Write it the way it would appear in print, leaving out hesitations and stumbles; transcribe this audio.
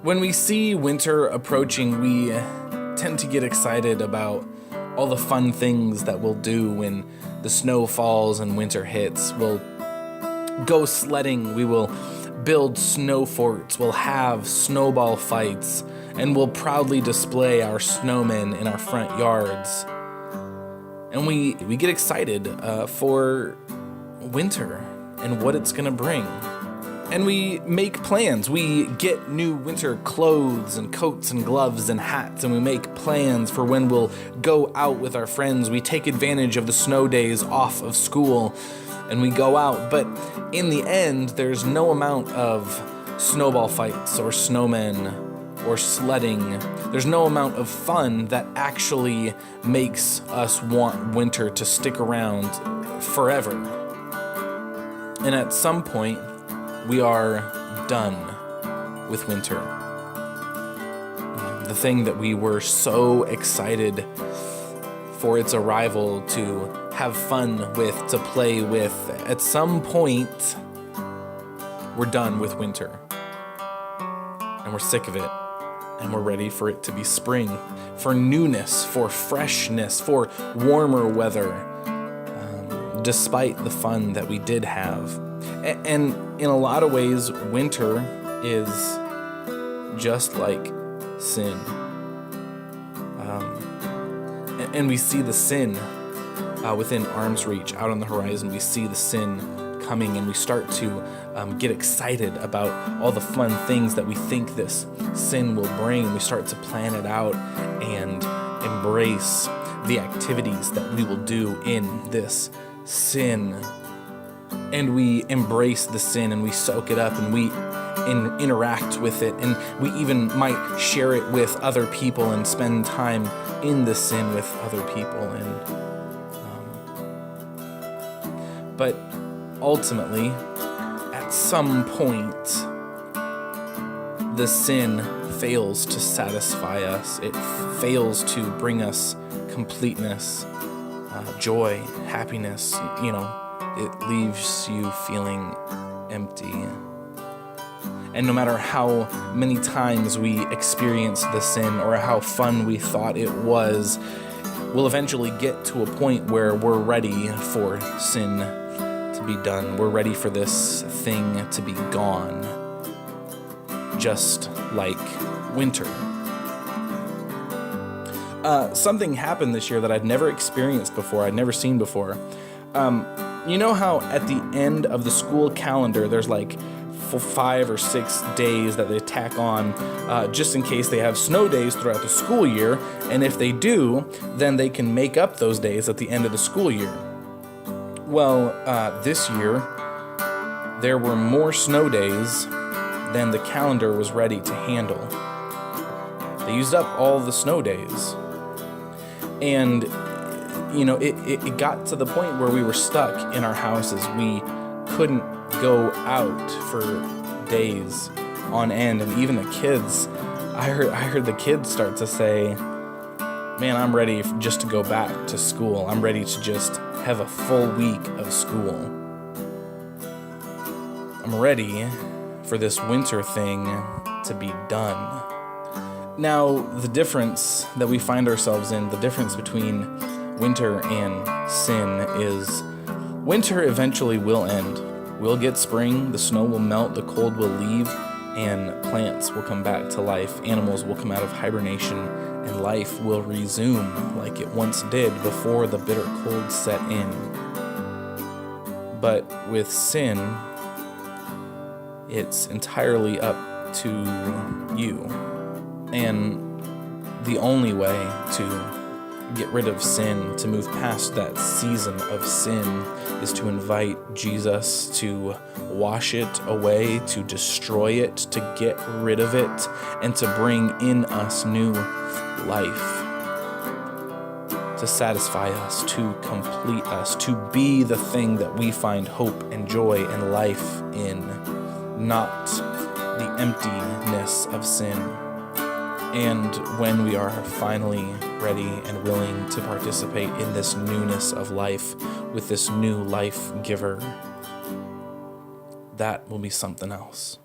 When we see winter approaching, we tend to get excited about all the fun things that we'll do when the snow falls and winter hits. We'll go sledding, we will build snow forts, we'll have snowball fights, and we'll proudly display our snowmen in our front yards. And we get excited for winter and what it's gonna bring. And we make plans. We get new winter clothes and coats and gloves and hats, and we make plans for when we'll go out with our friends. We take advantage of the snow days off of school, and we go out. But in the end, there's no amount of snowball fights or snowmen or sledding. There's no amount of fun that actually makes us want winter to stick around forever. And at some point, we are done with winter. The thing that we were so excited for its arrival, to have fun with, to play with, at some point, we're done with winter. And we're sick of it. And we're ready for it to be spring, for newness, for freshness, for warmer weather, despite the fun that we did have. And in a lot of ways, winter is just like sin. And we see the sin within arm's reach, out on the horizon. We see the sin coming, and we start to get excited about all the fun things that we think this sin will bring. We start to plan it out and embrace the activities that we will do in this sin. And we embrace the sin, and we soak it up, and we interact with it, and we even might share it with other people and spend time in the sin with other people. But ultimately, at some point, the sin fails to satisfy us. It fails to bring us completeness, joy, happiness. It leaves you feeling empty. And no matter how many times we experience the sin or how fun we thought it was, we'll eventually get to a point where we're ready for sin to be done. We're ready for this thing to be gone. Just like winter. Something happened this year that I'd never experienced before, I'd never seen before. You know how at the end of the school calendar, there's like 5 or 6 days that they tack on just in case they have snow days throughout the school year, and if they do, then they can make up those days at the end of the school year. Well, this year, there were more snow days than the calendar was ready to handle. They used up all the snow days. And it got to the point where we were stuck in our houses. We couldn't go out for days on end, and even the kids, I heard the kids start to say, man, I'm ready just to go back to school. I'm ready to just have a full week of school. I'm ready for this winter thing to be done. Now, the difference that we find ourselves in, the difference between winter and sin, is winter eventually will end. We'll get spring, the snow will melt, the cold will leave, and plants will come back to life. Animals will come out of hibernation, and life will resume like it once did before the bitter cold set in. But with sin, it's entirely up to you. And the only way to get rid of sin, to move past that season of sin, is to invite Jesus to wash it away, to destroy it, to get rid of it, and to bring in us new life, to satisfy us, to complete us, to be the thing that we find hope and joy and life in, not the emptiness of sin. And when we are finally ready and willing to participate in this newness of life with this new life giver, that will be something else.